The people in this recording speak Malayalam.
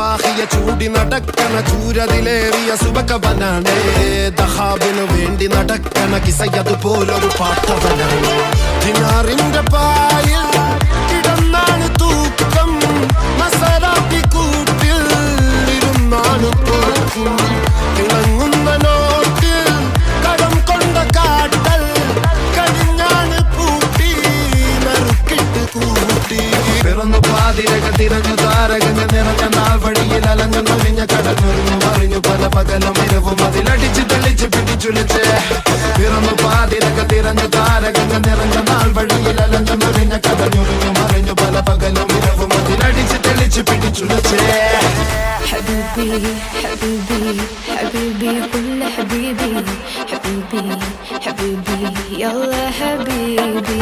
പാഹിയ ചൂടി നടക്കണ ചൂരതിലേറിയ സുബകവനാണ് ദഹാബിനു വേണ്ടി നടക്കണ കിസയതുപോലൊരു പാട്ടവനാണ് ദിനാറിന്റെ പായിൽ കിടന്നാണ് തൂക്കം മസറാത്തി കൂട്ടിൽ ഇരുന്നാണ് തോക്കും തിളങ്ങുന്ന നോക്ക് കടം കൊണ്ട കാട്ടൽ കടിഞ്ഞാണ് പൂട്ടി നറുക്കിട്ട് കൂട്ടി പിറന്നു പാതിരക തിരഞ്ഞു താരകഞ്ഞ നിറഞ്ഞ നാൾ വഴിയിൽ അലഞ്ഞു നൊലിഞ്ഞ കടഞ്ഞൊറിഞ്ഞു മറിഞ്ഞു പല പകലും ഇരവും അതിലടിച്ച് തെളിച്ച് പിടിച്ചുലിച്ച് പിറന്നു പാതിരക തിരഞ്ഞു താരകഞ്ഞ നിറഞ്ഞ നാൾ വഴിയിൽ അലഞ്ഞു നൊലിഞ്ഞ കടഞ്ഞൊറിഞ്ഞു മറിഞ്ഞു പല പകലും ഇരവും അതിലടിച്ച് തെളിച്ച് പിടിച്ചുലിച്ച് حبيبي حبيبي حبيبي كل حبيبي حبيبي حبيبي يلا حبيبي